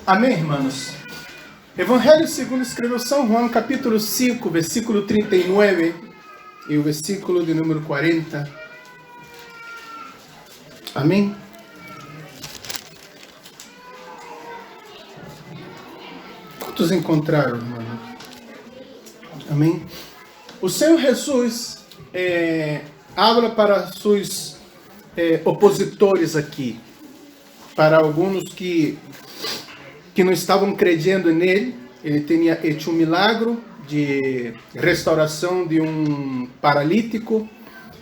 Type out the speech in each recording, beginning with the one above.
Amém, irmãos? Evangelho segundo escreveu São Juan, capítulo 5, versículo 39 e o versículo de número 40. Amém? Quantos encontraram, irmão? Amém? O Senhor Jesus habla para seus opositores aqui, para alguns que não estavam crendo nele. Ele tinha feito um milagre de restauração de um paralítico,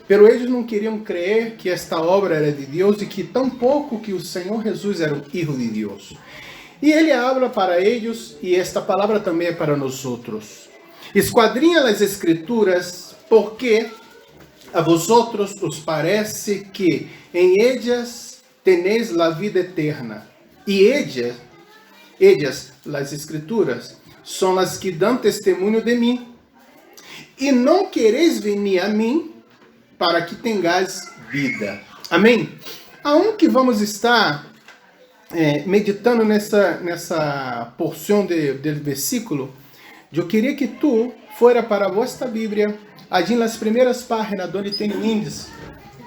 pero eles não queriam crer que esta obra era de Deus e que tampouco que o Senhor Jesus era o Filho de Deus. E ele habla para eles, e esta palavra também é para nós outros. Esquadrinha as Escrituras, porque a vosotros os parece que em ellas tenéis a vida eterna, e ellas, as Escrituras, são as que dão testemunho de mim, e não quereis venir a mim para que tenhais vida. Amém? Aonde vamos estar meditando nessa porção do versículo, eu queria que tu fora para a vossa Bíblia, allí nas primeiras páginas, onde tem o índice,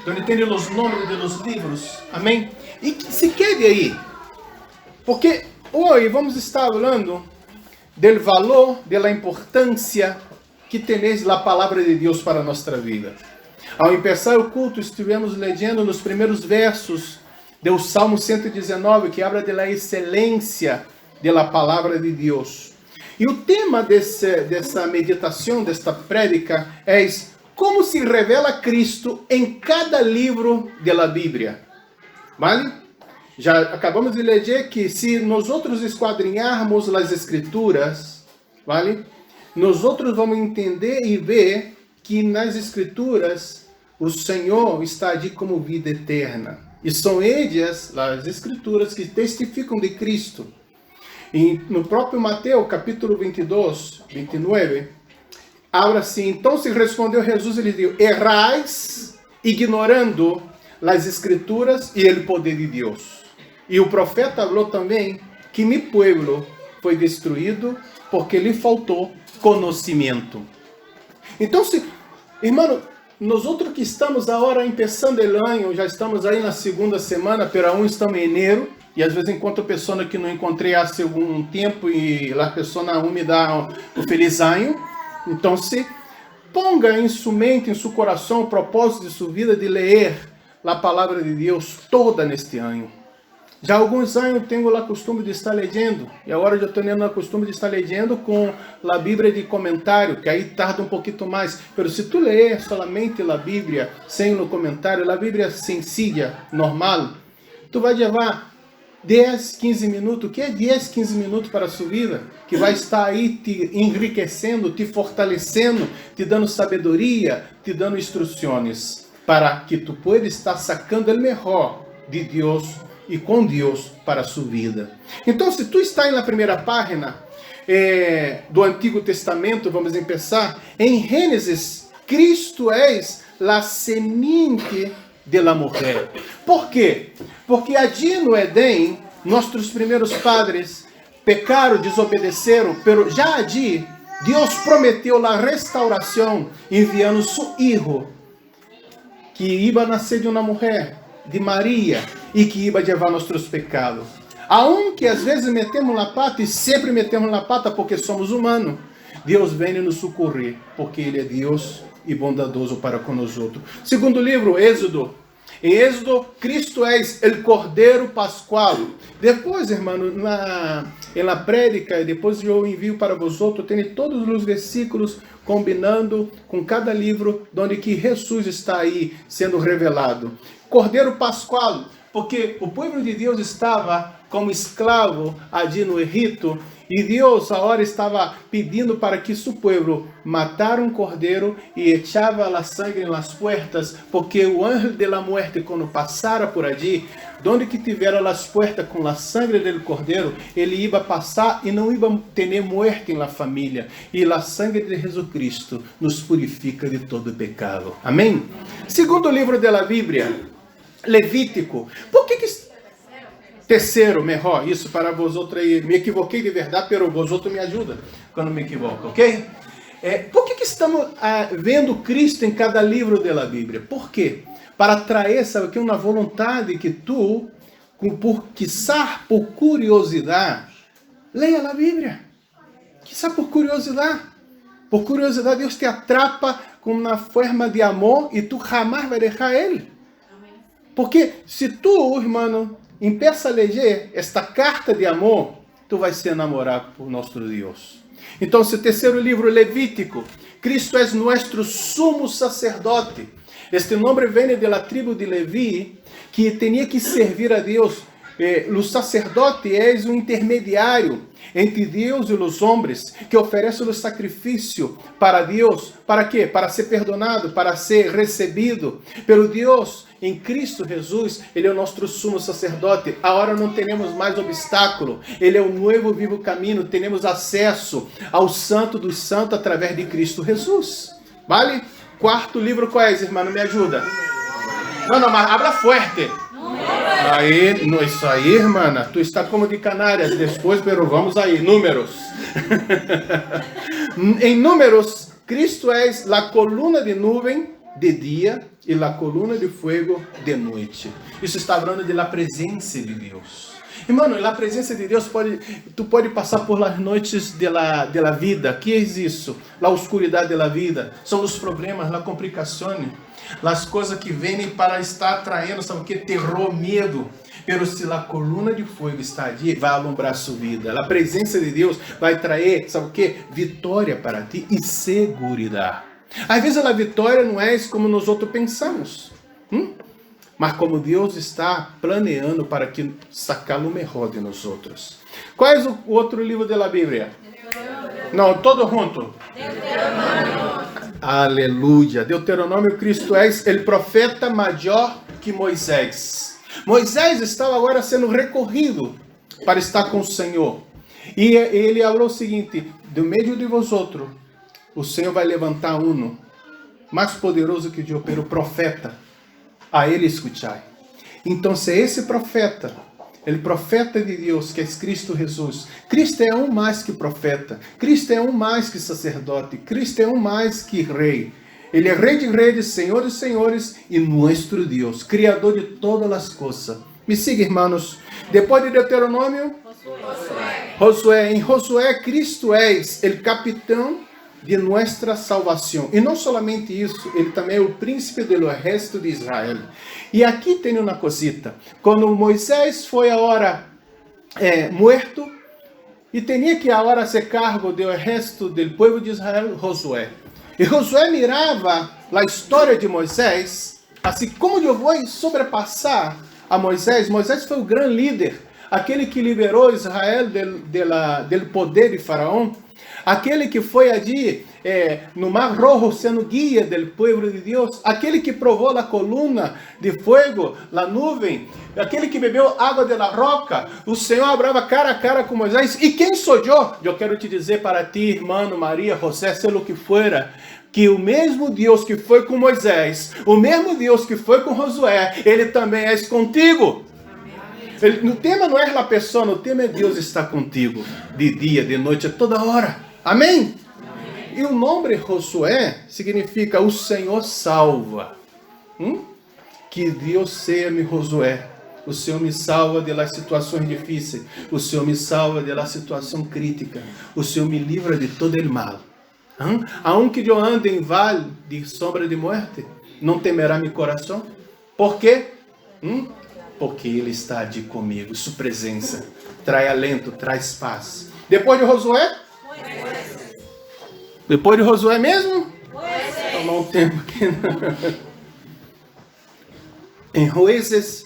onde tem os nomes dos livros. Amém? E que se quede aí, porque hoje vamos estar falando do valor, da importância que tenéis a palavra de Deus para a nossa vida. Ao começar o culto, estivemos lendo nos primeiros versos do Salmo 119, que habla da excelência da palavra de Deus. E o tema dessa meditação, desta prédica, é como se revela Cristo em cada livro da Bíblia. Vale? Já acabamos de ler que se nós outros esquadrinharmos as Escrituras, vale? Nós outros vamos entender e ver que nas Escrituras o Senhor está ali como vida eterna. E são elas, as Escrituras, que testificam de Cristo. E no próprio Mateus, capítulo 22, 29, habla assim: então se respondeu Jesus e lhe disse: errais ignorando as Escrituras e o poder de Deus. E o profeta falou também que meu povo foi destruído porque lhe faltou conhecimento. Então, irmão, nós outros que estamos agora começando o ano, já estamos aí na segunda semana, pero aún estamos em enero, e às vezes encontro pessoas que não encontrei há algum tempo e a pessoa aún me dá o feliz ano. Então, ponga em sua mente, em seu coração, o propósito de sua vida de ler a palavra de Deus toda neste ano. Já há alguns anos tenho o costume de estar lendo, e agora já estou tendo o costume de estar lendo com a Bíblia de comentário, que aí tarda um pouquinho mais. Mas se tu ler solamente a Bíblia sem o comentário, a Bíblia sencilla, normal, tu vai levar 10, 15 minutos. O que é 10, 15 minutos para a sua vida? Que vai estar aí te enriquecendo, te fortalecendo, te dando sabedoria, te dando instruções, para que tu puedas estar sacando o melhor de Deus e com Deus para a sua vida. Então, se tu está na primeira página do Antigo Testamento, vamos começar em Gênesis. Cristo é a semente de la mujer. Por quê? Porque allí no Edém, nossos primeiros padres pecaram, desobedeceram, pero já allí Deus prometeu a restauração, enviando seu filho, que ia nascer de uma mulher, de Maria, e que ia levar nossos pecados. Aunque às vezes metemos na pata, e sempre metemos na pata porque somos humanos, Deus vem nos socorrer, porque Ele é Deus e bondadoso para conosco. Segundo livro, Êxodo. Em Êxodo, Cristo é o Cordeiro Pascual. Depois, irmão, na prédica, e depois eu envio para vocês, tem todos os versículos combinando com cada livro, onde que Jesus está aí sendo revelado. Cordeiro Pascual, porque o povo de Deus estava como escravo ali no Egito, e Deus agora estava pedindo para que seu povo matara um cordeiro e echava a sangue nas portas, porque o anjo da morte, quando passara por ali, onde que tivera as portas com a sangue do cordeiro, ele ia passar e não ia ter morte na família. E a sangue de Jesus Cristo nos purifica de todo pecado. Amém? Segundo livro da Bíblia, Levítico. Por que Terceiro, melhor, isso para vosotros aí. Me equivoquei de verdade, pero vosotros me ajudam quando me equivoco, ok? Por que estamos vendo Cristo em cada livro da Bíblia? Por quê? Para trazer, sabe o que? Uma vontade que tu, por curiosidade, leia a Bíblia. Quizá por curiosidade. Por curiosidade, Deus te atrapa com uma forma de amor e tu jamais vai deixar Ele. Porque se tu, irmão, empieza a ler esta carta de amor, tu vai ser enamorado por nosso Deus. Então, o terceiro livro, Levítico, Cristo é nosso sumo sacerdote. Este nome vem da tribo de Levi, que tinha que servir a Deus. O sacerdote é um intermediário entre Deus e os homens, que oferece o sacrifício para Deus. Para quê? Para ser perdonado, para ser recebido pelo Deus. Em Cristo Jesus, Ele é o nosso sumo sacerdote. Agora não temos mais obstáculo. Ele é o novo vivo caminho. Temos acesso ao Santo dos Santos através de Cristo Jesus. Vale? Quarto livro qual é, irmão? Me ajuda. Não, mas abra forte. Aí, isso aí, irmã, tu está como de Canárias depois, pero vamos aí, Números. Em Números, Cristo é a coluna de nuvem de dia e a coluna de fogo de noite. Isso está falando da presença de Deus. E, mano, a presença de Deus tu pode passar por las noites da vida. Que é isso? A oscuridade da vida. São os problemas, as complicações, as coisas que vêm para estar atraindo, sabe o que? Terror, medo. Pero se a coluna de fogo está ali, vai alumbrar sua vida. A presença de Deus vai trazer, sabe o que? Vitória para ti e segurança. Às vezes a vitória não é como nós outros pensamos. Mas como Deus está planeando para que sacar o melhor de nós outros. Qual é o outro livro da Bíblia? Não, todo junto. Deuteronômio. Aleluia. Deuteronômio, Cristo é o profeta maior que Moisés. Moisés estava agora sendo recorrido para estar com o Senhor. E ele falou o seguinte: do meio de vosotros, o Senhor vai levantar um mais poderoso que eu, pero profeta. A ele escuchai. Então, se esse profeta, o profeta de Deus, que é Cristo Jesus, Cristo é um mais que profeta, Cristo é um mais que sacerdote, Cristo é um mais que rei. Ele é rei de reis, senhor de senhores e nosso Deus, criador de todas as coisas. Me siga, irmãos. Depois de Deuteronômio, Josué. Em Josué, Cristo é o capitão de nossa salvação. E não somente isso, ele também é o príncipe do resto de Israel. E aqui tem uma cosita. Quando Moisés foi agora morto, e tinha que agora ser cargo do resto do povo de Israel, Josué. E Josué mirava a história de Moisés, assim como eu vou sobrepassar a Moisés. Moisés foi o grande líder, aquele que liberou Israel do poder de Faraó. Aquele que foi ali no Mar Rojo sendo guia do povo de Deus, aquele que provou a coluna de fogo, a nuvem, aquele que bebeu água da roca, o Senhor abrava cara a cara com Moisés. E quem sou eu? Eu quero te dizer para ti, irmão, Maria, José, seja o que fora, que o mesmo Deus que foi com Moisés, o mesmo Deus que foi com Josué, ele também é contigo. O tema não é a pessoa, o tema é Deus está contigo, de dia, de noite, a toda hora. Amém? E o nome Josué significa o Senhor salva. Que Deus seja meu Josué. O Senhor me salva das situações difíceis. O Senhor me salva da situação crítica. O Senhor me livra de todo o mal. Aunque eu ande em vale de sombra de morte, não temerá meu coração. Por quê? Porque Ele está ali comigo. Sua presença traz alento, traz paz. Depois de Josué? Depois de Josué mesmo? Tomar um tempo aqui. Em Juízes,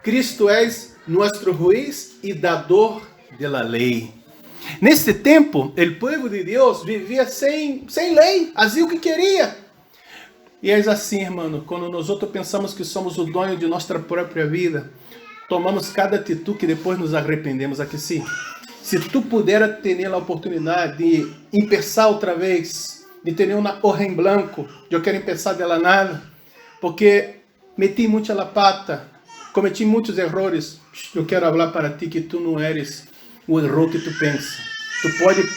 Cristo é nosso juiz e dador da lei. Neste tempo, o povo de Deus vivia sem lei, fazia o que queria. E é assim, irmão, quando nós outros pensamos que somos o dono de nossa própria vida, tomamos cada atitude que depois nos arrependemos. Aqui sim. Se tu puder ter a oportunidade de empezar outra vez, de ter uma hoja em branco, eu quero empezar dela nada, porque meti muito a pata, cometi muitos erros. Eu quero falar para ti que tu não eres o erro que tu pensa. Tu pode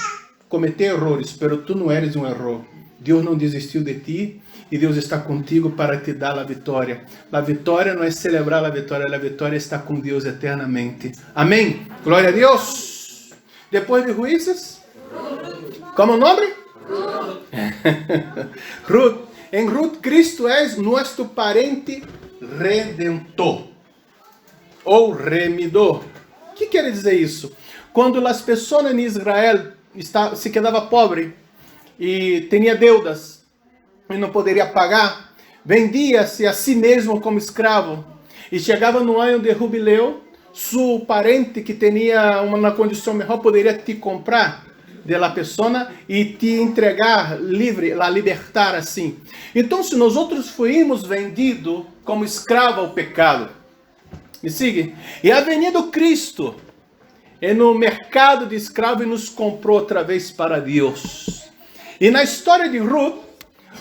cometer erros, mas tu não eres um erro. Deus não desistiu de ti e Deus está contigo para te dar a vitória. A vitória não é celebrar a vitória está com Deus eternamente. Amém? Glória a Deus. Depois de Juízes, como o nome? Ruth. Em Ruth, Cristo é nosso parente redentor ou remidor. O que quer dizer isso? Quando as pessoas em Israel se quedavam pobres e tinha deudas e não poderia pagar, vendia-se a si mesmo como escravo e chegava no ano de jubileu, seu parente que tinha uma condição melhor poderia te comprar de la pessoa e te entregar livre, la libertar assim. Então, se nós outros fomos vendidos como escravo ao pecado, me siga? E ha venido Cristo no mercado de escravo e nos comprou outra vez para Deus. E na história de Ruth,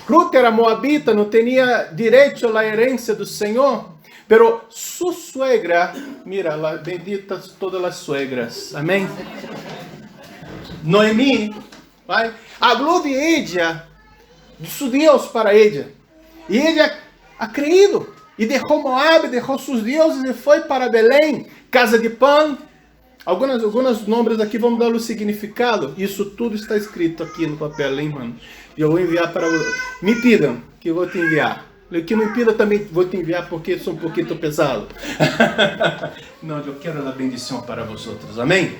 Ruth era moabita, não tinha direito à herência do Senhor, pero sua suegra, mira, benditas todas as suegras, amém? Noemi, falou de ella, de Deus para ella. E ella ha creído. E deixou Moab, deixou seus deuses e foi para Belém, casa de pão. Alguns nomes aqui vamos dar o significado. Isso tudo está escrito aqui no papel, hein, mano? E eu vou enviar para... Me pidam, que eu vou te enviar. O que me pida também vou te enviar, porque sou um pouquinho pesado. Não, eu quero a bendição para vocês, amém?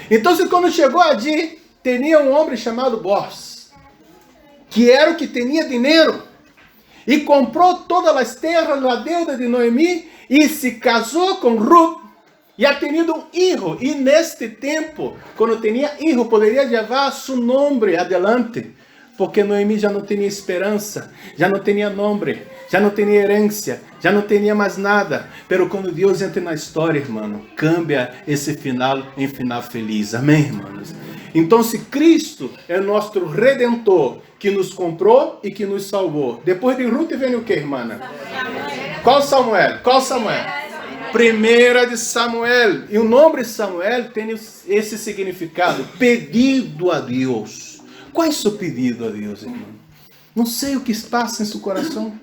Então, quando chegou ali, tinha um homem chamado Boaz, que era o que tinha dinheiro, e comprou todas as terras da deuda de Noemi, e se casou com Ruth, e ha tenido um filho, e neste tempo, quando tinha filho, poderia levar seu nome adelante, porque Noemi já não tinha esperança, já não tinha nome, já não tinha herência, já não tinha mais nada. Pero quando Deus entra na história, irmão, cambia esse final em final feliz. Amém, irmãos? Então, se Cristo é nosso Redentor, que nos comprou e que nos salvou. Depois de Ruth vem o que, irmã? Qual Samuel? Qual Samuel? Primeira de Samuel. E o nome Samuel tem esse significado, pedido a Deus. Qual é o seu pedido a Deus, irmão? Não sei o que passa em seu coração.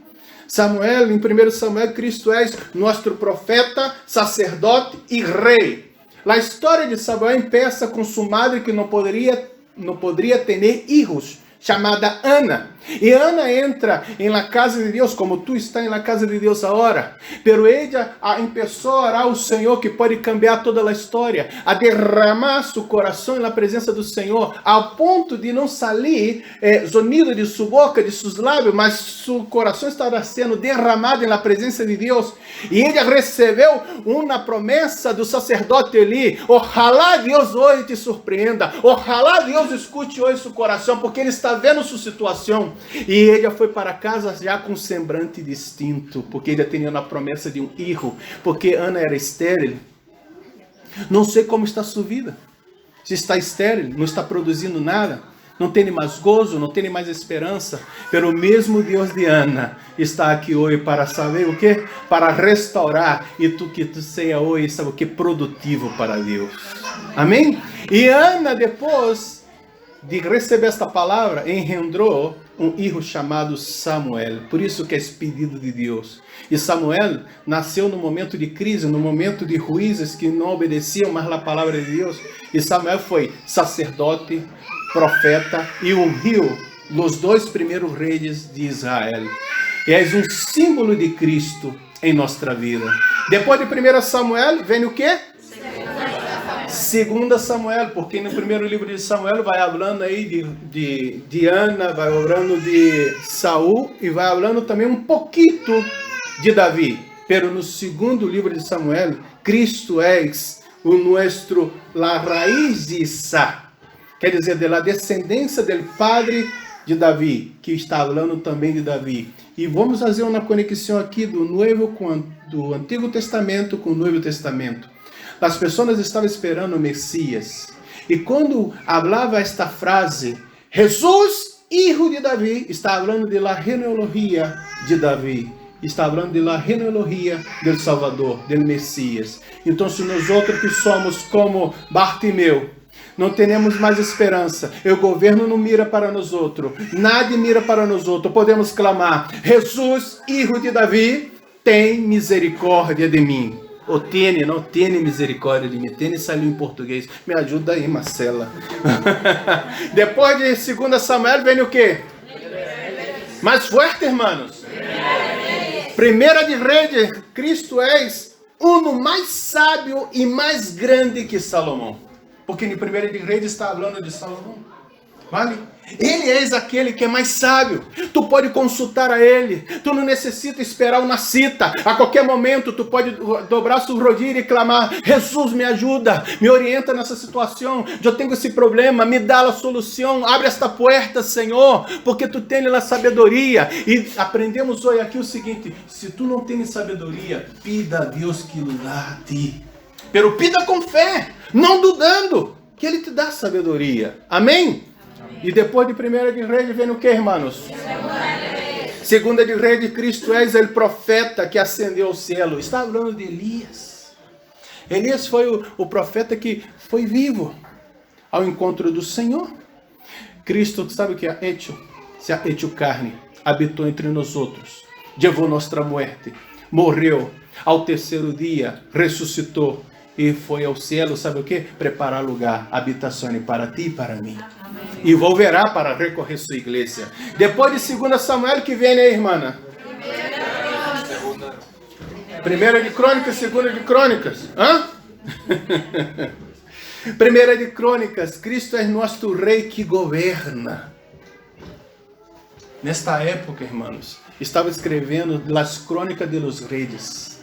Samuel, em 1 Samuel, Cristo é nosso profeta, sacerdote e rei. A história de Samuel começa com sua madre que não poderia ter filhos, chamada Ana. E Ana entra na casa de Deus, como tu estás na casa de Deus agora. Pero ella começou a orar ao Senhor, que pode cambiar toda a história, a derramar seu coração na presença do Senhor, ao ponto de não sair sonido de sua boca, de seus lábios, mas seu coração estava sendo derramado na presença de Deus. E ela recebeu uma promessa do sacerdote Eli. Ojalá Deus hoje te surpreenda. Ojalá Deus escute hoje seu coração, porque Ele está vendo sua situação. E ela foi para casa já com um semblante distinto, porque ela tinha a promessa de um filho, porque Ana era estéril. Não sei como está sua vida. Se está estéril, não está produzindo nada, não tem mais gozo, não tem mais esperança, pero o mesmo Deus de Ana está aqui hoje para saber o que? Para restaurar, e que tu seja hoje, sabe o que? Produtivo para Deus. Amém? E Ana, depois de receber esta palavra, engendrou um filho chamado Samuel. Por isso que é pedido de Deus. E Samuel nasceu no momento de crise, no momento de juízes que não obedeciam mais a palavra de Deus. E Samuel foi sacerdote, profeta e ungiu os 2 primeiros reis de Israel. E és um símbolo de Cristo em nossa vida. Depois de 1 Samuel, vem o quê? 2 Samuel, porque no primeiro livro de Samuel vai falando aí de Ana, vai falando de Saul e vai falando também um pouquinho de Davi. Pero no segundo livro de Samuel, Cristo é la raiz de Isá, quer dizer, da descendência do padre de Davi, que está falando também de Davi. E vamos fazer uma conexão aqui do Antigo Testamento com o Novo Testamento. As pessoas estavam esperando o Messias. E quando falava esta frase, Jesus, filho de Davi, está falando da genealogia de Davi. está falando da genealogia do Salvador, do Messias. Então, se nós outros que somos como Bartimeu, não temos mais esperança, o governo não mira para nós outros, nada mira para nós outros, podemos clamar: Jesus, filho de Davi, tem misericórdia de mim. Ou tem, não tem misericórdia de mim. Tem saiu em português. Me ajuda aí, Marcela. Depois de 2 Samuel vem o quê? Mais forte, irmãos. Primeira de Reis, Cristo é um mais sábio e mais grande que Salomão. Porque em Primeira de Reis está falando de Salomão. Vale? Ele é aquele que é mais sábio. Tu pode consultar a ele. Tu não necessita esperar uma cita. A qualquer momento tu pode dobrar seu rodilho e clamar: Jesus, me ajuda, me orienta nessa situação. Eu tenho esse problema, me dá a solução. Abre esta porta, Senhor, porque tu tens a sabedoria. E aprendemos hoje aqui o seguinte: se tu não tens sabedoria, pida a Deus que lhe dá a ti. Pero pida com fé, não dudando, que ele te dá sabedoria. Amém? E depois de Primeira de Reis vem o que, irmãos? Segunda de Reis, de Cristo és o profeta que ascendeu ao céu. Está falando de Elias. Elias foi o profeta que foi vivo ao encontro do Senhor. Cristo, sabe o que é hecho? Se ha hecho carne, habitou entre nós outros, levou nossa morte, morreu, ao terceiro dia ressuscitou e foi ao céu, sabe o que? Preparar lugar, habitação para ti e para mim. E volverá para recorrer sua igreja. Depois de 2 Samuel, que vem, né, irmã? Primeira de Crônicas, Segunda de Crônicas. Hã? Primeira de Crônicas. Cristo é nosso rei que governa. Nesta época, irmãos, estava escrevendo as crônicas de los reis.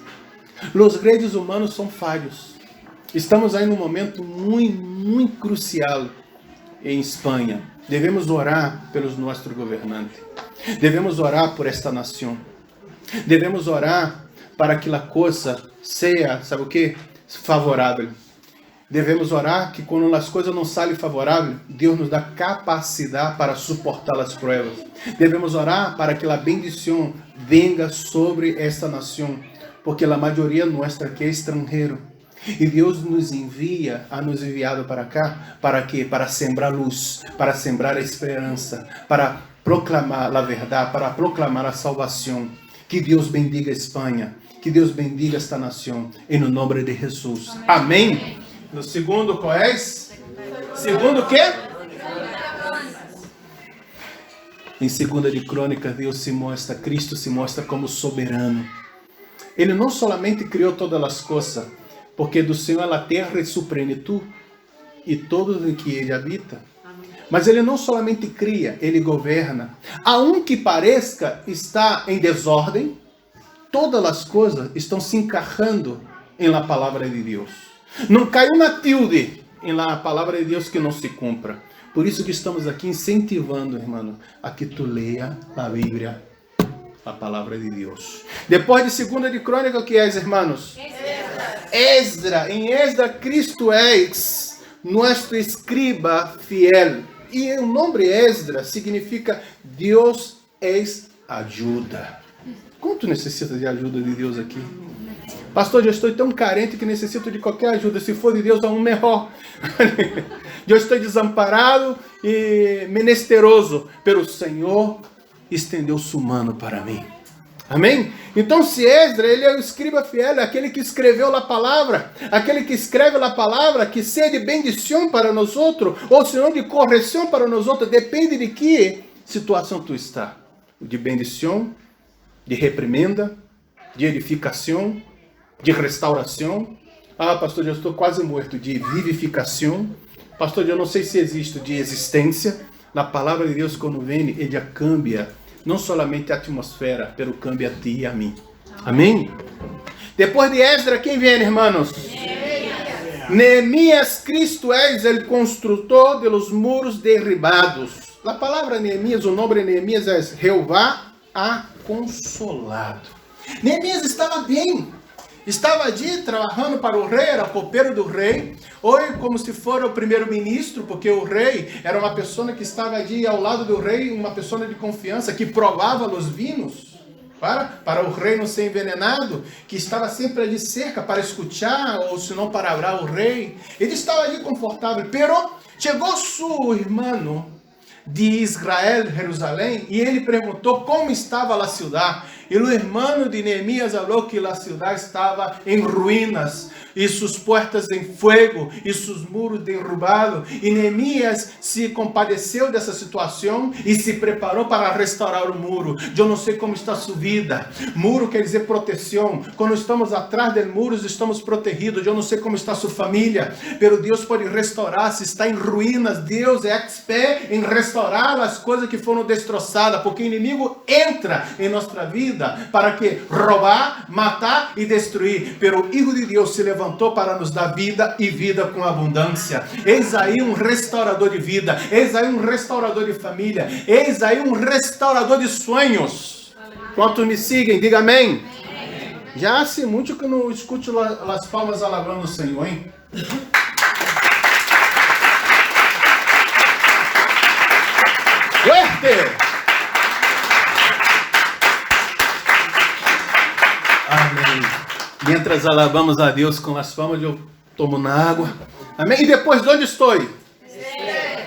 Os reis humanos são falhos. Estamos aí num momento muito crucial em Espanha. Devemos orar pelos nossos governantes. Devemos orar por esta nação. Devemos orar para que a coisa seja, sabe o que? Favorável. Devemos orar que quando as coisas não saem favoráveis, Deus nos dá capacidade para suportar as provas. Devemos orar para que a bendição venga sobre esta nação, porque a maioria nossa aqui é estrangeiro. E Deus nos envia, ha nos enviado para cá, para quê? Para sembrar luz, para sembrar a esperança, para proclamar a verdade, para proclamar a salvação. Que Deus bendiga a Espanha, que Deus bendiga esta nação, em nome de Jesus. Amém? No segundo, qual é? Segundo o quê? Em 2 de Crônicas, Deus se mostra, Cristo se mostra como soberano. Ele não somente criou todas as coisas, porque do Senhor é a terra e sua plenitude, e todos em que ele habita. Mas ele não somente cria, ele governa. Aunque pareça estar em desordem, todas as coisas estão se encaixando em la palavra de Deus. Não cai uma tilde em la palavra de Deus que não se cumpra. Por isso que estamos aqui incentivando, irmão, a que tu leia a Bíblia, a palavra de Deus. Depois de 2 de Crônica, o que é, irmãos? Esdra. Em Esdra, Cristo é nosso escriba fiel. E o nome Esdra significa Deus é ajuda. Quanto necessita de ajuda de Deus aqui? Pastor, eu estou tão carente que necessito de qualquer ajuda. Se for de Deus, é um melhor. Eu estou desamparado e menesteroso. Pelo Senhor estendeu sua mão para mim. Amém? Então, se Esdra, ele é o escriba fiel, aquele que escreveu a palavra, aquele que escreve a palavra, que seja de bendição para nós outros, ou se não de correção para nós outros, depende de que situação tu está. De bendição, de reprimenda, de edificação, de restauração. Ah, pastor, eu estou quase morto. De vivificação. Pastor, eu não sei se existe de existência. Na palavra de Deus, quando vem, ele cambia não somente a atmosfera, pero cambia a ti e a mim. Amém? Depois de Esdra, quem vem, irmãos? Neemias. Cristo é o construtor de los muros derribados. A palavra Neemias, o nome de Neemias é Jeová ha consolado. Neemias estava bem. Estava ali trabalhando para o rei, era copeiro do rei, ou como se fosse o primeiro-ministro, porque o rei era uma pessoa que estava ali ao lado do rei, uma pessoa de confiança, que provava os vinhos. para o rei não ser envenenado, que estava sempre ali cerca para escutar, ou se não para orar o rei. Ele estava ali confortável, pero chegou seu irmão de Israel, Jerusalém, e ele perguntou como estava a cidade. E o irmão de Neemias falou que a cidade estava em ruínas, e suas portas em fogo, e seus muros derrubados. E Neemias se compadeceu dessa situação e se preparou para restaurar o muro. Eu não sei como está sua vida. Muro quer dizer proteção. Quando estamos atrás de muros, estamos protegidos. Eu não sei como está sua família, pero Deus pode restaurar. Se está em ruínas, Deus é expert em restaurar as coisas que foram destroçadas, porque o inimigo entra em nossa vida para que roubar, matar e destruir. Pero o Filho de Deus se levantou para nos dar vida e vida com abundância. Eis aí um restaurador de vida, eis aí um restaurador de família, eis aí um restaurador de sonhos. Quantos me seguem? Diga amém. Já hace muito que eu não escuto as palmas alagrando o Senhor, hein? Fuerte! Amém. Mientras alabamos a Deus com as palmas, eu tomo na água. Amém. E depois, de onde estou?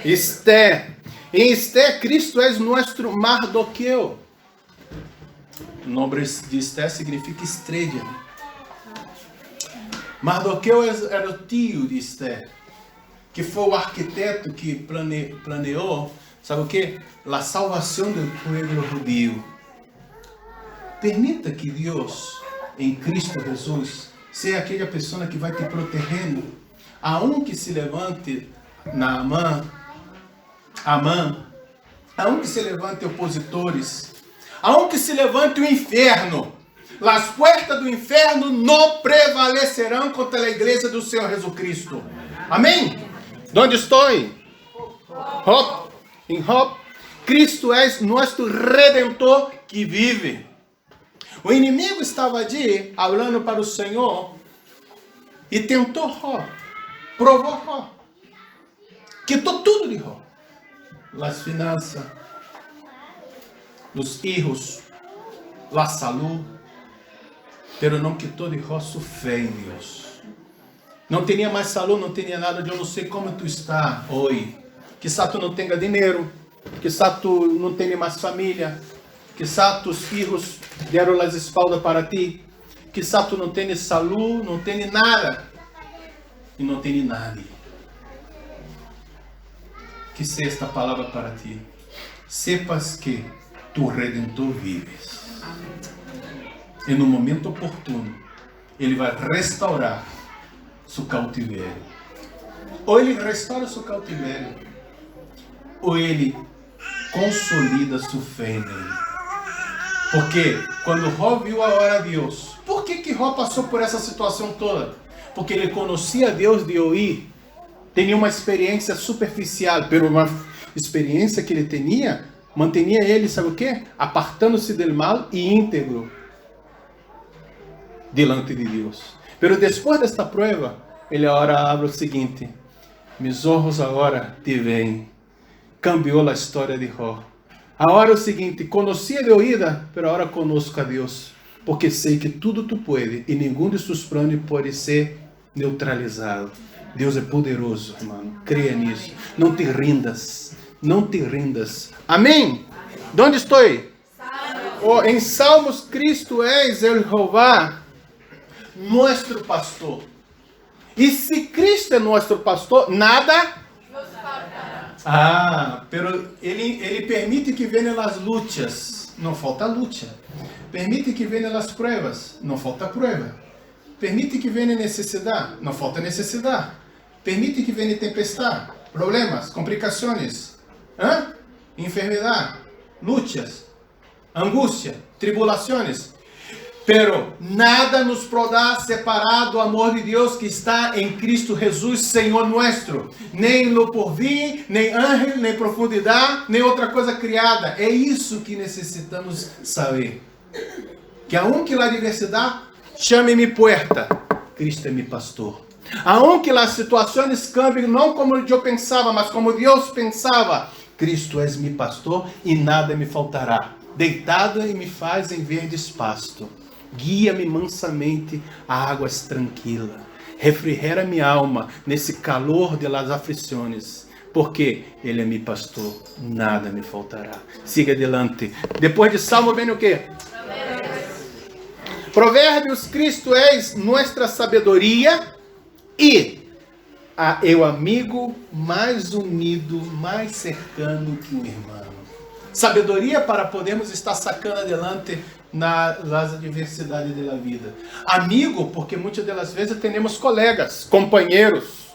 Esté. Em Esté, Cristo é nosso Mardoqueu. O nome de Esté significa estrela. Mardoqueu era o tio de Esté, que foi o arquiteto que planeou, sabe o que? A salvação do povo judeu. Permita que Deus, em Cristo Jesus, seja aquela pessoa que vai te protegendo. Aun que se levante na Amã, aun que se levante opositores, aun que se levante o inferno, as portas do inferno não prevalecerão contra a igreja do Senhor Jesus Cristo. Amém? Onde estou? Hop. Em Hop. Cristo é nosso Redentor que vive. O inimigo estava ali, falando para o Senhor, e tentou Jó, provou Jó, quitou tudo de Jó, as finanças, os filhos, a saúde, pero não quitou de Jó sua fé em Deus. Não tinha mais saúde, não tinha nada. Eu não sei como tu está hoje. Quizá tu não tenha dinheiro, quizá tu não tenha mais família, quizá tus filhos deram as espaldas para ti, quizá tu não tenha saúde, não tenha nada e não tenha nadie. Que seja esta palavra para ti. Sepas que tu Redentor vives. E no momento oportuno, Ele vai restaurar seu cautivério. Ou Ele restaura seu cautivério, ou Ele consolida sua fé nele. Porque quando Jó viu a hora de Deus, por que Jó passou por essa situação toda? Porque ele conhecia Deus de ouvir, tinha uma experiência superficial, mas uma experiência que ele tinha, mantinha ele, sabe o quê? Apartando-se do mal e íntegro diante de Deus. Mas depois desta prova, ele agora habla o seguinte: meus olhos agora te veem. Cambiou a história de Jó. Agora é o seguinte: conhecia de oída, mas agora conosco a Deus, porque sei que tudo tu pode e nenhum de seus planos pode ser neutralizado. Deus é poderoso, irmão. Creia nisso. Não te rindas. Não te rindas. Amém? De onde estou? Oh, em Salmos, Cristo é el Jehová, nosso pastor. E se Cristo é nosso pastor, nada nos faltará. Pero ele permite que venham as lutas, não falta luta. Permite que venham as provas, não falta prova. Permite que venha necessidade, não falta necessidade. Permite que venha tempestade, problemas, complicações, enfermidade, lutas, angústia, tribulações. Pero nada nos poderá separar do amor de Deus que está em Cristo Jesus, Senhor nosso. Nem no porvir, nem ángel, nem profundidade, nem outra coisa criada. É isso que necessitamos saber. Que aunque a diversidade chame-me puerta, Cristo é meu pastor. Aunque as situações cambiem, não como eu pensava, mas como Deus pensava, Cristo é meu pastor e nada me faltará. deitado e me faz em verdes pasto. Guia-me mansamente a águas tranquilas. Refrigera minha alma nesse calor de las aflições. Porque Ele é meu pastor, nada me faltará. Siga adelante. Depois de Salmo vem o quê? Provérbios, Cristo és nossa sabedoria e é o amigo mais unido, mais cercano que um irmão. Sabedoria para podermos estar sacando adelante nas adversidades da vida. Amigo, porque muitas das vezes temos colegas, companheiros.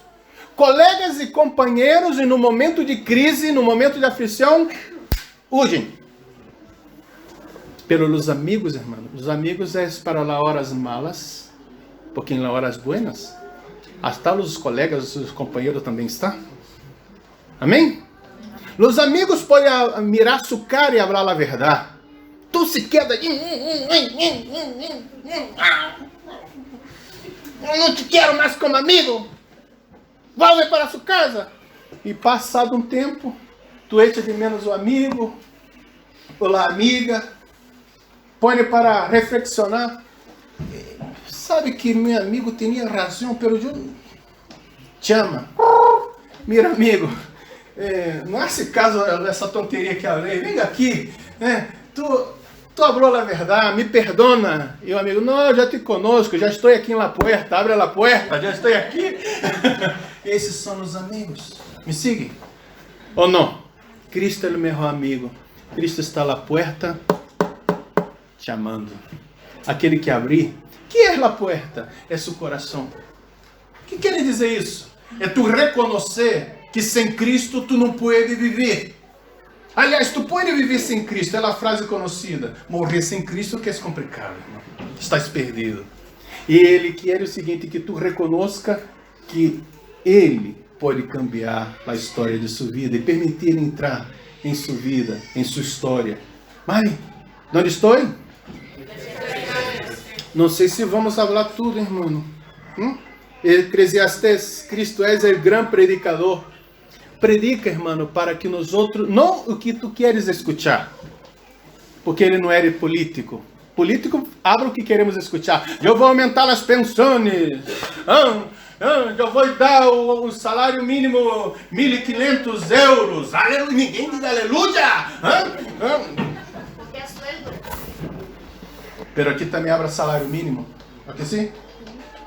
Colegas e companheiros, e no momento de crise, no momento de aflição, urgem. Pero os amigos, irmãos, os amigos é para las horas malas, porque em las horas buenas, hasta os colegas, os companheiros também estão. Amém? Os amigos podem mirar sua cara e falar a verdade. Tu se queda de... Eu não te quero mais como amigo. Volta para sua casa. E passado um tempo, tu echa de menos o amigo, ou a amiga, põe para reflexionar. Sabe que meu amigo tinha razão, pero eu te ama. Mira, amigo, não é esse caso, essa tonteria que eu falei. Vem aqui, tu falou a verdade, me perdona. E o amigo, não, já te conosco, já estou aqui na porta, abre a porta, já estou aqui. Esses são os amigos. Me siga? Ou não? Cristo é o melhor amigo. Cristo está na porta, chamando. Aquele que abrir, que é a porta? É seu coração. O que quer dizer isso? É tu reconhecer que sem Cristo tu não pode viver. Aliás, tu pode viver sem Cristo, é a frase conhecida. Morrer sem Cristo que é complicado, irmão. Estás perdido. E Ele quer o seguinte, que tu reconozca que Ele pode cambiar a história de sua vida e permitir Ele entrar em sua vida, em sua história. Mari, onde estou? Não sei se vamos falar tudo, irmão. Eclesiastes, Cristo é o grande predicador. Predica, irmão, para que nós outros, não o que tu queres escutar, porque ele não é político. Político, abre o que queremos escutar. Eu vou aumentar as pensões. Eu vou dar o salário mínimo 1.500 euros. Aleluia. Ninguém diz aleluia. Pero aqui também abre salário mínimo. Ok, sim?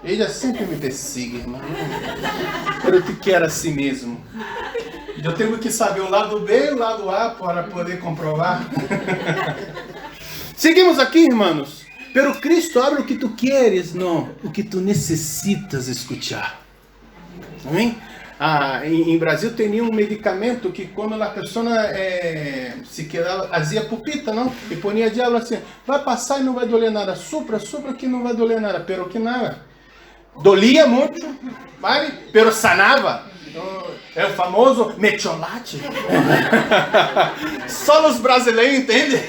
Ele sempre me persegue, irmão. Eu te quero assim mesmo. Eu tenho que saber o lado B e o lado A para poder comprovar. Seguimos aqui, irmãos. Pero Cristo abre o que tu queres, não o que tu necessitas escutar. Amém? Em Brasil tem um medicamento que quando a pessoa se quedava, fazia pupita, não? E ponia diabo assim, vai passar e não vai doler nada. Supra que não vai doler nada. Pero que nada. Dolia muito, vale? Pero sanava. É o famoso metiolate. Só os brasileiros entendem.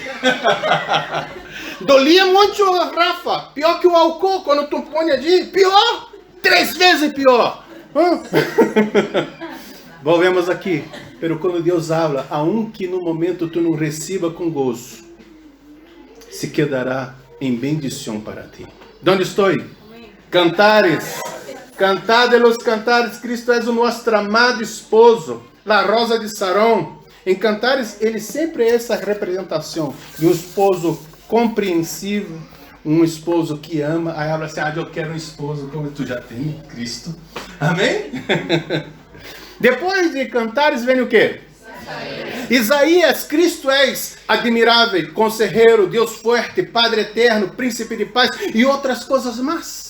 Dolia muito, Rafa. Pior que o álcool, quando tu põe ali. Pior. 3 vezes pior. Volvemos aqui. Pero quando Deus habla, a que no momento tu não receba com gozo, se quedará em bendição para ti. Onde estou? Cantares. Cantar de los cantares, Cristo é o nosso amado esposo, la rosa de Sarón. Em Cantares, ele sempre é essa representação de um esposo compreensivo, um esposo que ama. Aí ela assim, eu quero um esposo como tu já tem, Cristo. Amém? Depois de Cantares vem o quê? Isaías, Cristo és admirável, conselheiro, Deus forte, Padre eterno, príncipe de paz e outras coisas mais.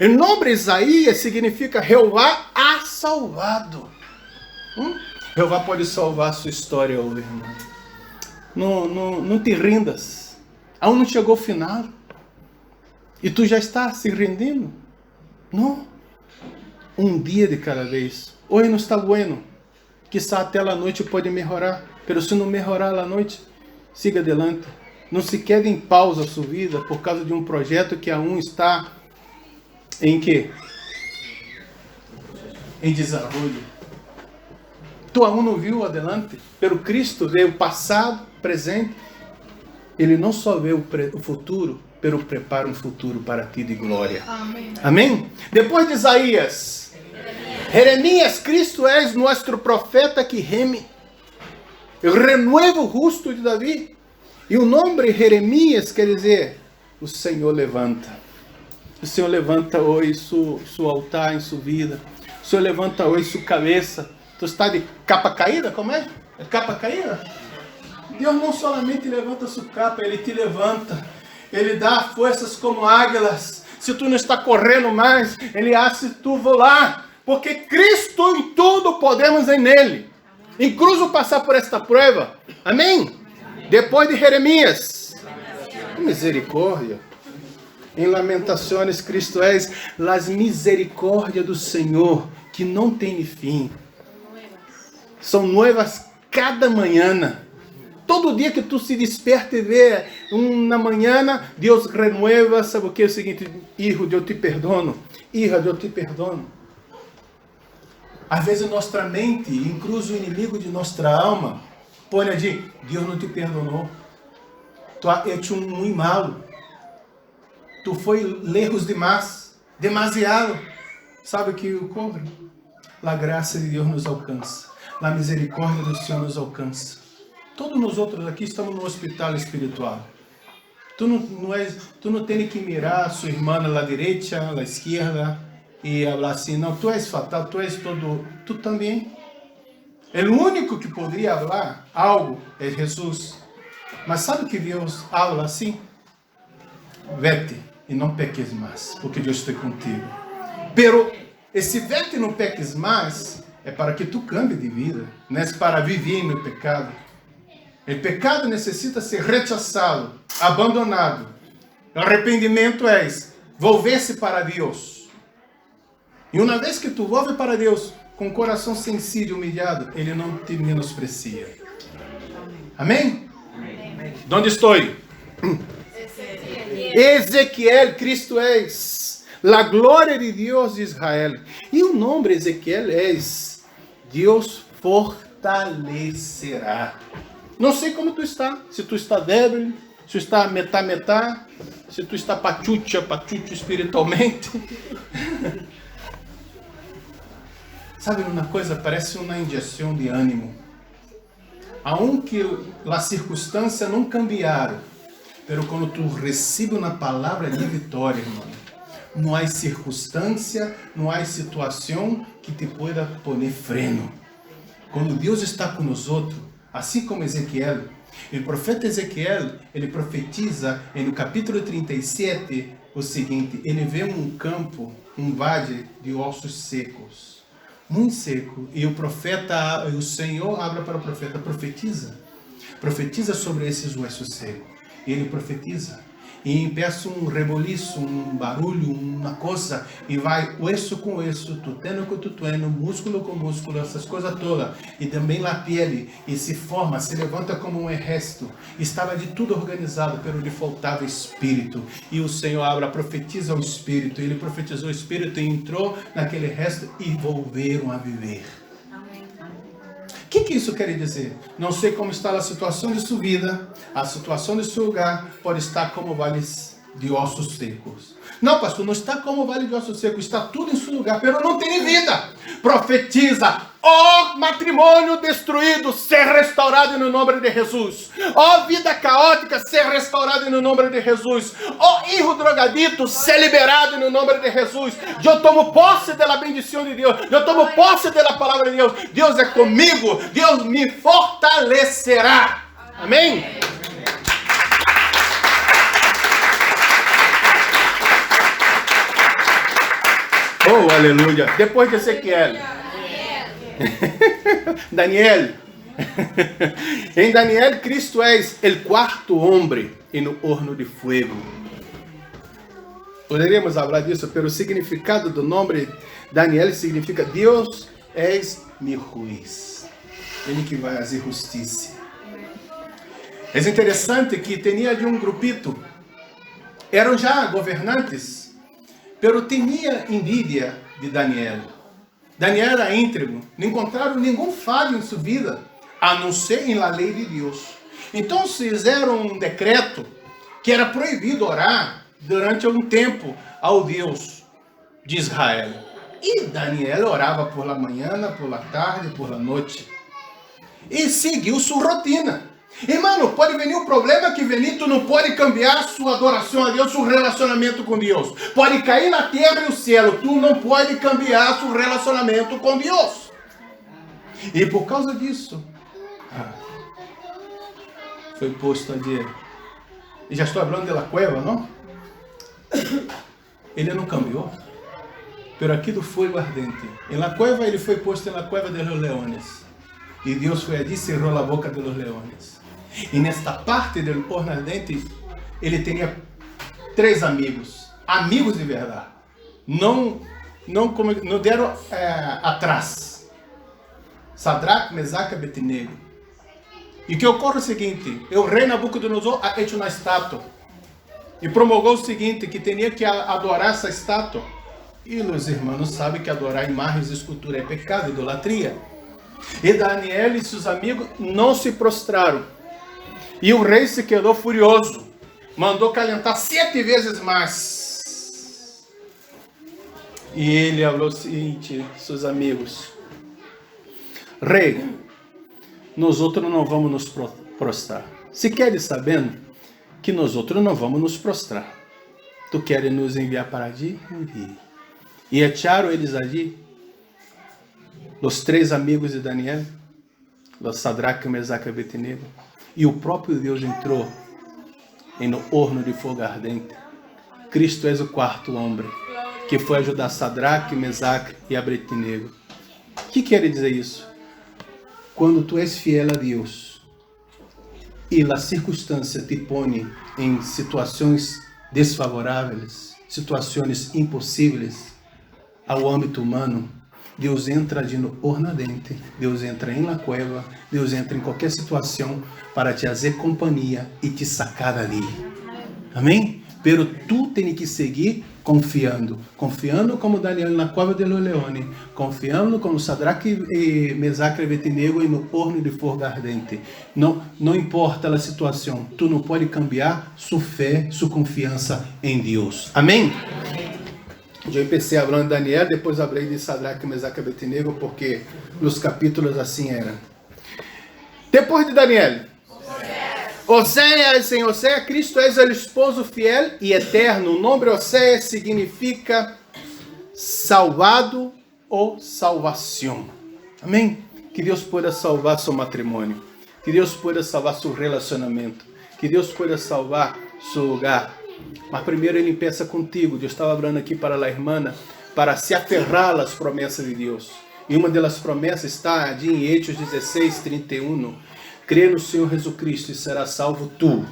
O nome Isaías significa Jeová ha salvado. Jeová pode salvar a sua história hoje, irmão. Não te rindas. Aún não chegou o final. E tu já está se rendendo. Não. Um dia de cada vez. Hoje não está bueno. Quizá até a noite pode melhorar. Mas se não melhorar a noite, siga adelante. Não se quede em pausa a sua vida por causa de um projeto que aún está em quê? Em desenvolvimento. Tu aún não viu adelante? Pelo Cristo veio passado, presente Ele não só vê o futuro, mas prepara um futuro para ti de glória. Amém. Amém? Depois de Isaías, Jeremias, Cristo é nosso profeta que renueva o rosto de Davi. E o nome Jeremias quer dizer, o Senhor levanta. O Senhor levanta hoje seu altar em sua vida. O Senhor levanta hoje sua cabeça. Tu está de capa caída, como é? É capa caída? Deus não somente levanta sua capa, Ele te levanta. Ele dá forças como águias. Se tu não está correndo mais, Ele hace tu voar. Porque Cristo em tudo podemos em Nele. Incluso passar por esta prova. Amém? Depois de Jeremias. Misericórdia. Em Lamentações, Cristo é as misericórdias do Senhor, que não tem fim. São novas cada manhã. Todo dia que tu se desperta e vê na manhã, Deus renueva, sabe o que é o seguinte? Hijo, eu te perdono. Hija, eu te perdono. Às vezes nossa mente, incluso o inimigo de nossa alma, põe a dizer, Deus não te perdonou. Tu has hecho muito mal. Tu foi lejos demais, demasiado. Sabe o que ocorre? A graça de Deus nos alcança. A misericórdia do Senhor nos alcança. Todos nós outros aqui estamos no hospital espiritual. Tu não tens que mirar a sua irmã na direita, na esquerda e falar assim, não, tu és fatal, tu és todo, tu também. O único que poderia falar algo é Jesus. Mas sabe que Deus fala assim? Vete e não peques mais, porque eu estou contigo. Pero esse vete e não peques mais é para que tu cambie de vida, não é para viver no pecado. O pecado necessita ser rechaçado, abandonado. O arrependimento é volver-se para Deus. E uma vez que tu volve para Deus, com o coração sensível e humilhado, Ele não te menosprecia. Amém? Amém. Onde estou? Ezequiel, Cristo é a glória de Deus de Israel. E o nome Ezequiel é Deus fortalecerá. Não sei como tu está, se tu está débil, se tu está metá, se tu está pachucha espiritualmente. Sabe uma coisa? Parece uma injeção de ânimo. Aunque as circunstâncias não cambiaram, pero quando tu recebes uma palavra de vitória, irmão, não há circunstância, não há situação que te pueda poner freno. Quando Deus está com nós outros, assim como Ezequiel, o profeta Ezequiel, ele profetiza no capítulo 37 o seguinte, ele vê um campo, um vale de ossos secos, muito seco, e o Senhor abre para o profeta, profetiza sobre esses ossos secos, e ele profetiza, e empieza um reboliço, um barulho, uma coisa, e vai osso com osso, tuteno com tuteno, músculo com músculo, essas coisas todas, e também a pele, e se forma, se levanta como um exército, estava de tudo organizado, pero lhe faltava espírito, e o Senhor abre, profetiza o espírito, ele profetizou o espírito, e entrou naquele exército, e volveram a viver. O que isso quer dizer? Não sei como está a situação de sua vida, a situação de seu lugar pode estar como vales de ossos secos. Não, pastor, não está como vale de ossos secos, está tudo em seu lugar, mas não tem vida. Profetiza, ó matrimônio destruído, ser restaurado no nome de Jesus. Ó vida caótica, ser restaurado no nome de Jesus. Ó hijo drogadito, ser liberado no nome de Jesus. Eu tomo posse da bendição de Deus. Eu tomo posse da palavra de Deus. Deus é comigo. Deus me fortalecerá. Amém? Oh, aleluia. Depois de Ezequiel. Daniel. Em Daniel, Cristo é o quarto homem no horno de fogo. Poderíamos falar disso, pelo significado do nome Daniel significa Deus é meu juiz. Ele que vai fazer justiça. É interessante que tinha de um grupito, eram já governantes, pero tinha envidia de Daniel. Daniel era íntegro, não encontraram nenhum falho em sua vida, a não ser em la lei de Deus. Então fizeram um decreto que era proibido orar durante um tempo ao Deus de Israel. E Daniel orava por la manhã, por la tarde, por la noite. E seguiu sua rotina. E, mano, pode vir o problema que venir, tu não pode cambiar sua adoração a Deus, seu relacionamento com Deus. Pode cair na terra e o céu, tu não pode cambiar seu relacionamento com Deus. E por causa disso, foi posto ali. E já estou falando da cueva, não? Ele não cambiou. Pero aqui do fogo ardente. Em la cueva, ele foi posto na cueva de los leones. E Deus foi ali e cerrou a boca de los leones. E nesta parte do horno ardente, ele tinha 3 amigos. Amigos de verdade. Não deram atrás. Sadraque, Mesaque e Abednego. E o que ocorre é o seguinte: o rei Nabucodonosor ha hecho uma estátua. E promulgou o seguinte, que tinha que adorar essa estátua. E os irmãos sabem que adorar imagens e escultura é pecado, idolatria. E Daniel e seus amigos não se prostraram. E o rei se quedou furioso. Mandou calentar 7 vezes mais. E ele falou o seguinte, seus amigos: Rei, nós outros não vamos nos prostrar. Se queres sabendo que nós outros não vamos nos prostrar. Tu queres nos enviar para ali? Envie. E echaram eles ali, os 3 amigos de Daniel, os Sadraque, Mesaque e Abednego. E o próprio Deus entrou no horno de fogo ardente. Cristo é o 4º homem que foi ajudar Sadraque, Mesaque e Abednego. O que quer dizer isso? Quando tu és fiel a Deus e a circunstância te põe em situações desfavoráveis, situações impossíveis ao âmbito humano, Deus entra ali no horno ardente, Deus entra em la cueva, Deus entra em qualquer situação para te fazer companhia e te sacar dali. Amém? Pero tu tem que seguir confiando como Daniel na cova de los leones, confiando como Sadraque, Mesaque e Abednego no horno de fogo ardente. Não importa a situação, tu não pode cambiar sua fé, sua confiança em Deus. Amém? Eu comecei falando de Daniel, depois falei de Sadraque, Mesaque e Abednego, porque nos capítulos assim eram. Depois de Daniel, Oséias, em Oséias, Cristo é o esposo fiel e eterno. O nome Oséias significa salvado ou salvação. Amém? Que Deus possa salvar seu matrimônio. Que Deus possa salvar seu relacionamento. Que Deus possa salvar seu lugar. Mas primeiro ele pensa contigo. Eu estava falando aqui para a irmã, para se aferrar às promessas de Deus. E uma delas promessas está em Hechos 16:31. Crê no Senhor Jesus Cristo e será salvo tu.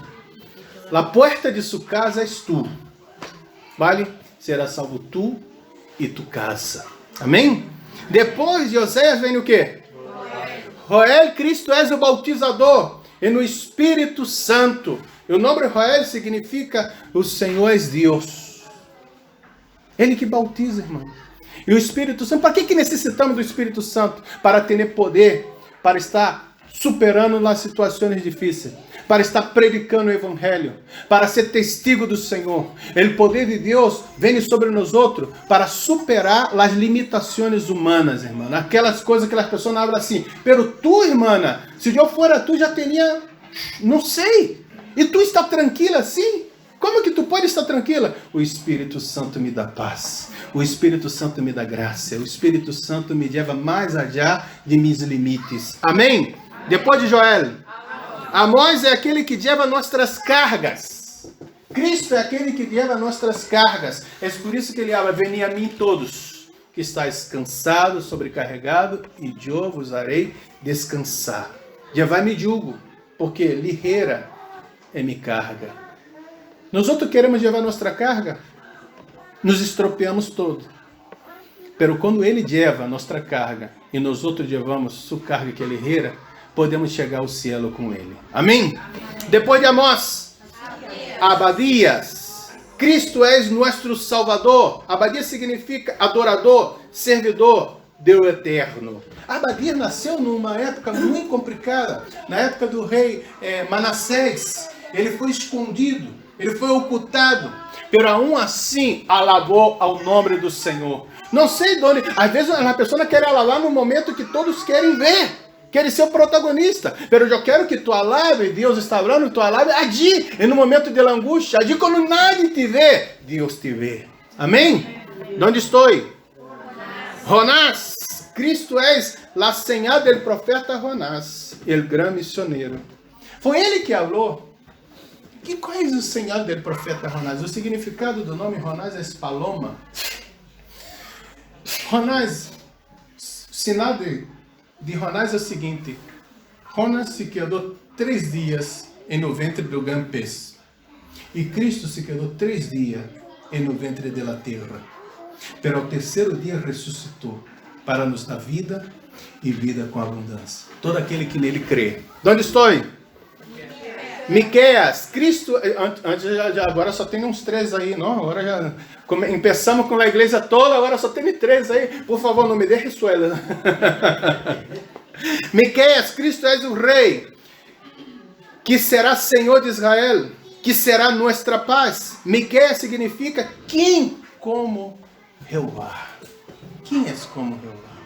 A porta de sua casa és tu. Vale? Será salvo tu e tu casa. Amém? Depois de Oséias vem o quê? Joel, Cristo és o bautizador. E no Espírito Santo. E o nome de Joel significa o Senhor é Deus. Ele que bautiza, irmão. E o Espírito Santo, para que necessitamos do Espírito Santo? Para ter poder, para estar superando nas situações difíceis, para estar predicando o Evangelho, para ser testigo do Senhor. O poder de Deus vem sobre nós outros para superar as limitações humanas, irmã. Aquelas coisas que as pessoas falam assim, pero tu, irmã, se eu fora tu, já teria, não sei, e tu está tranquila assim? Como que tu pode estar tranquila? O Espírito Santo me dá paz. O Espírito Santo me dá graça. O Espírito Santo me leva mais allá de meus limites. Amém? Depois de Joel, Amós é aquele que leva nossas cargas. Cristo é aquele que leva nossas cargas. É por isso que ele fala, veni a mim todos, que estáis cansados, sobrecarregados, e eu vos harei descansar. Levai-me jugo, porque ligeira é minha carga. Nós outros queremos levar nossa carga, nos estropeamos todo. Pero quando ele leva nossa carga, e nós outros levamos sua carga que é ligeira, podemos chegar ao cielo com ele. Amém? Depois de Amós, Abadias. Cristo é nosso Salvador. Abadia significa adorador, servidor, do Eterno. Abadir nasceu numa época muito complicada, na época do rei Manassés. Ele foi escondido, ele foi ocultado, pero aún assim alabou ao nome do Senhor. Não sei de onde, às vezes a pessoa quer alabar no momento que todos querem ver, querem ser o protagonista, pero eu quero que tu alabe, Deus está falando, tu alabe allí, no momento de angústia, allí quando nadie te vê, Deus te vê. Amém? Onde estou? Jonás, Cristo é a señal do profeta Jonás, o grande missioneiro. Foi ele que falou. Qual é o señal do profeta Jonás? O significado do nome Jonás é paloma. Jonás, o sinal de Jonás é o seguinte: Jonás se quedou 3 dias no ventre do grande peixe, e Cristo se quedou 3 dias no ventre da terra. Pero ao terceiro dia ressuscitou para nos dar vida e vida com abundância. Todo aquele que nele crê. Onde estou? Miqueias, Cristo, agora só tem uns 3 aí, não? Agora já começamos com a igreja toda, agora só tem 3 aí. Por favor, não me deixe suela. Miqueias, Cristo é o rei, que será Senhor de Israel, que será nossa paz. Miqueias significa quem como Jeová. Quem é como Jeová?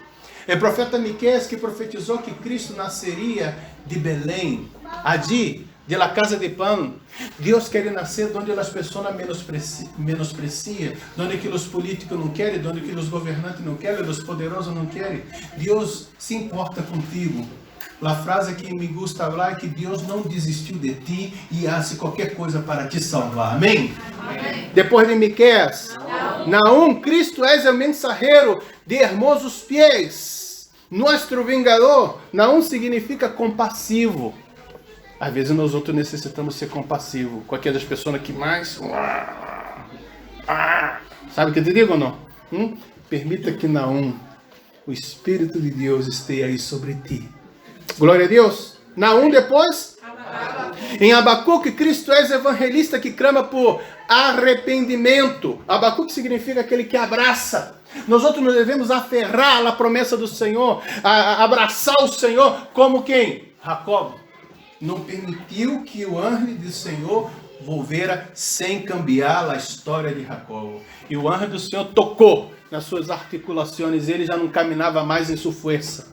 É o profeta Miqueias que profetizou que Cristo nasceria de Belém, allí, de la casa de pão. Deus quer nascer onde as pessoas menospreciam, onde que os políticos não querem, onde que os governantes não querem, os poderosos não querem. Deus se importa contigo. A frase que me gusta falar é que Deus não desistiu de ti e hace qualquer coisa para te salvar. Amém? Amém. Depois de Miqueias, Naum, Cristo é o mensageiro de hermosos pés, nosso vingador. Naum significa compassivo. Às vezes nós outros necessitamos ser compassivos com aquelas pessoas que mais... Sabe o que eu te digo ou não? Permita que Naum, o Espírito de Deus esteja aí sobre ti. Glória a Deus. Naum depois? Em Abacuque, Cristo é o evangelista que clama por arrependimento. Abacuque significa aquele que abraça. Nós outros nos devemos aferrar à promessa do Senhor, abraçar o Senhor como quem? Jacob não permitiu que o anjo do Senhor volvera sem cambiar a história de Jacob. E o anjo do Senhor tocou nas suas articulações e ele já não caminhava mais em sua força.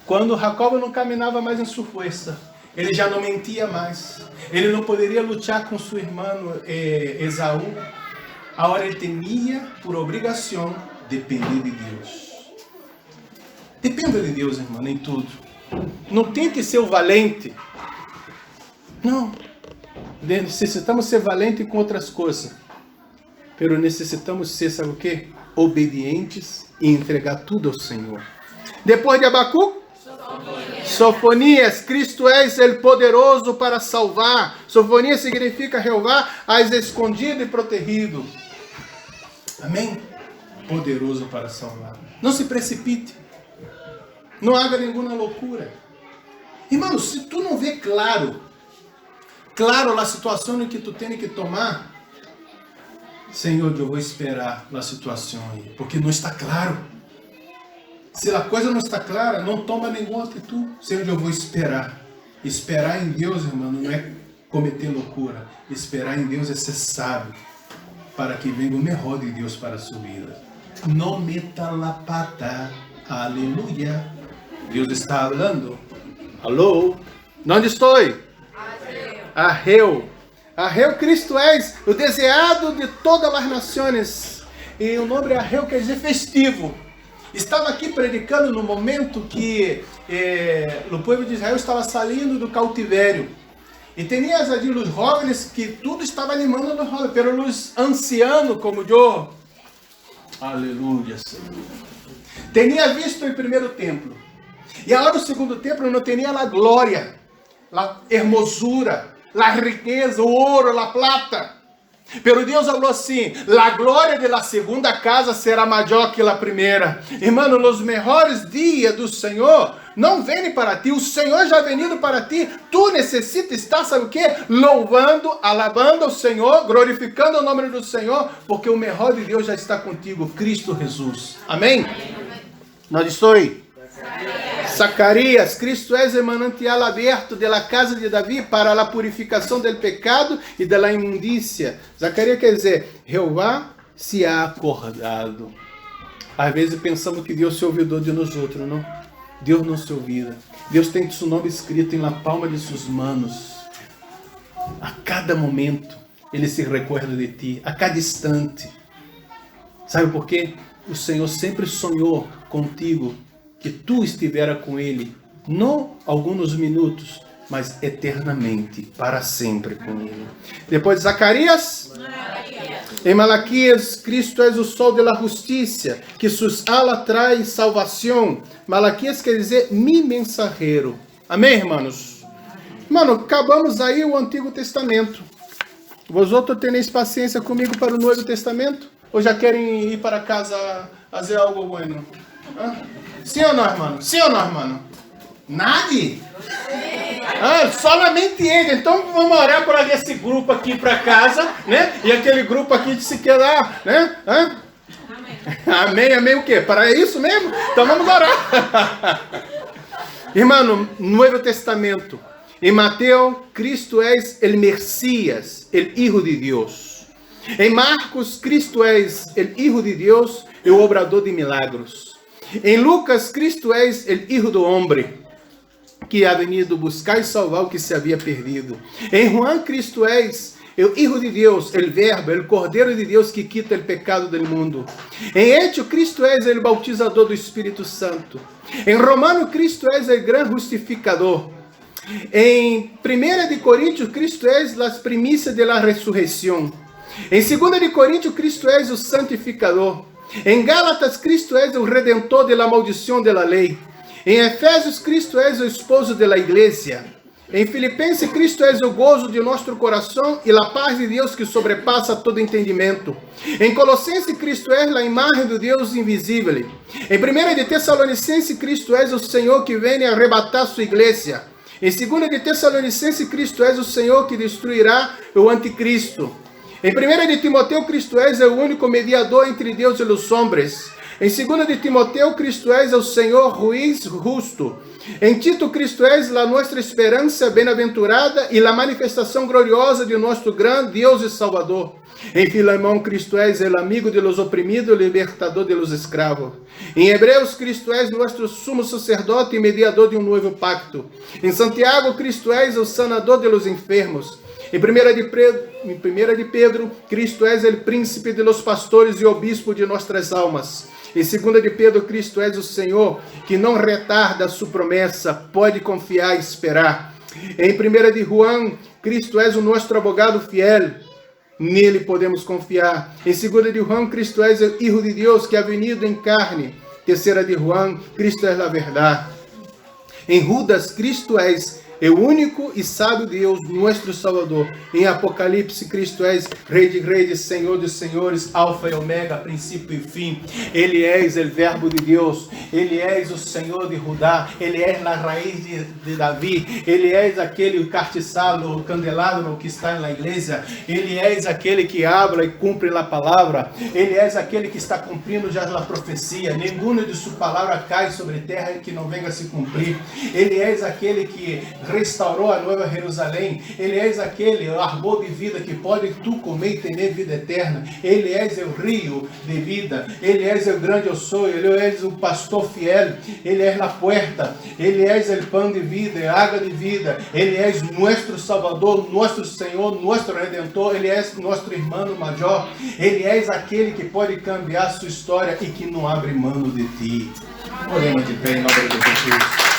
Quando Jacob não caminhava mais em sua força, ele já não mentia mais. Ele não poderia lutar com seu irmão Esaú. Agora ele tinha por obrigação depender de Deus. Dependa de Deus, irmão, em tudo. Não tente ser o valente. Não. Necessitamos ser valentes com outras coisas. Pero necessitamos ser, sabe o quê? Obedientes e entregar tudo ao Senhor. Depois de Abacuque, Sofonias, Cristo é o poderoso para salvar. Sofonias significa Jeová, és escondido e protegido. Amém? Poderoso para salvar. Não se precipite. Não haga nenhuma loucura. Irmão, se tu não vê claro a situação em que tu tem que tomar, Senhor, eu vou esperar a situação aí, porque não está claro. Se a coisa não está clara, não toma nenhuma atitude. Senhor, eu vou esperar. Esperar em Deus, irmão, não é cometer loucura. Esperar em Deus é ser sábio, para que venha o melhor de Deus para a sua vida. Não meta la pata. Aleluia. Deus está falando. Alô? Onde estou? Arreu. Arreu, Cristo és o desejado de todas as nações. E o nome é Arreu, quer dizer festivo. Estava aqui predicando no momento que o povo de Israel estava saindo do cautivério. E tinhas ali os jovens que tudo estava animando os jovens, pero os ancianos como eu. Aleluia, Senhor. Tinha visto o primeiro templo. E agora o segundo templo não tinha a glória, a hermosura, a riqueza, o ouro, a plata. Pero Deus falou assim: a glória da segunda casa será maior que a primeira. Irmão, os melhores dias do Senhor não vêm para ti. O Senhor já venido para ti. Tu necessitas estar, sabe o que? Louvando, alabando o Senhor, glorificando o nome do Senhor, porque o melhor de Deus já está contigo, Cristo Jesus. Amém? Não estoy. Zacarías, Cristo es el manantial abierto de la casa de David para la purificação del pecado e de la inmundicia. Zacarías quer dizer, Jeová se ha acordado. Às vezes pensamos que Deus se olvidou de nós outros, não? Deus não se olvida. Deus tem seu nome escrito na palma de suas manos. A cada momento, Ele se recorda de ti. A cada instante. Sabe por quê? O Senhor sempre sonhou contigo que tu estivera com Ele. Não alguns minutos, mas eternamente, para sempre com Ele. Depois de Zacarias... Em Malaquias, Cristo é o sol da justiça, que suas alas traz salvação. Malaquias quer dizer, mi mensageiro. Amém, irmãos? Mano, acabamos aí o Antigo Testamento. Vosotros tenéis paciência comigo para o Novo Testamento? Ou já querem ir para casa fazer algo bueno? Hã? Sim ou não, irmão? Sim ou não, irmão? Nadie? Solamente ele. Então vamos orar por esse grupo aqui para casa, né? E aquele grupo aqui de se quedar, né? Amém, amém o quê? Para isso mesmo? Então vamos orar. Irmão, Novo Testamento. Em Mateus, Cristo é o Messias, o Hijo de Deus. Em Marcos, Cristo é o Hijo de Deus e o obrador de milagros. Em Lucas, Cristo é o Hijo do Homem, que ha venido buscar e salvar o que se havia perdido. Em Juan, Cristo é o Hijo de Deus, o Verbo, o Cordeiro de Deus que quita o pecado do mundo. Em Étio, Cristo é o bautizador do Espírito Santo. Em Romano, Cristo é o grande justificador. Em 1 de Coríntios, Cristo é as primícias da ressurreição. Em 2 de Coríntios, Cristo é o santificador. Em Gálatas, Cristo é o redentor da maldição da lei. Em Efésios, Cristo é o esposo da igreja. Em Filipenses, Cristo é o gozo de nosso coração e a paz de Deus que sobrepassa todo entendimento. Em Colossenses, Cristo é a imagem do Deus invisível. Em 1 de Tessalonicenses, Cristo é o Senhor que vem arrebatar sua igreja. Em 2 de Tessalonicenses, Cristo é o Senhor que destruirá o anticristo. Em 1 de Timoteu, Cristo é o único mediador entre Deus e os homens. Em 2 de Timoteu, Cristo é o Senhor juiz justo. Em Tito, Cristo é a nossa esperança bem-aventurada e a manifestação gloriosa de nosso grande Deus e Salvador. Em Filemão, Cristo é o amigo de los oprimidos e libertador de los escravos. Em Hebreus, Cristo é nosso sumo sacerdote e mediador de novo pacto. Em Santiago, Cristo é o sanador de los enfermos. Em 1 de Pedro, Cristo é o príncipe de los pastores e obispo de nossas almas. Em 2 de Pedro, Cristo é o Senhor que não retarda a sua promessa, pode confiar e esperar. Em 1 de Juan, Cristo é o nosso advogado fiel, nele podemos confiar. Em 2 de Juan, Cristo é o Hijo de Deus que ha venido em carne. 3 de Juan, Cristo é a verdade. Em Judas, Cristo é o único e sábio Deus, nosso Salvador. Em Apocalipse, Cristo é Rei de reis, Senhor dos senhores, Alfa e Ômega, princípio e fim. Ele é o Verbo de Deus. Ele é o Senhor de Judá. Ele é a raiz de Davi. Ele é aquele cartiçado, o candelabro que está na igreja. Ele é aquele que habla e cumpre a palavra. Ele é aquele que está cumprindo já a profecia. Nenhuma de sua palavra cai sobre a terra que não venga a se cumprir. Ele é aquele que restaurou a Nova Jerusalém. Ele é aquele arbor de vida que pode tu comer e ter vida eterna. Ele é o rio de vida. Ele é o grande eu sou. Ele é o pastor fiel. Ele é a porta. Ele é o pão de vida, a água de vida. Ele é nosso Salvador, nosso Senhor, nosso Redentor. Ele é nosso irmão maior. Ele é aquele que pode cambiar sua história e que não abre mão de ti. Oremos de pé em nome de Jesus.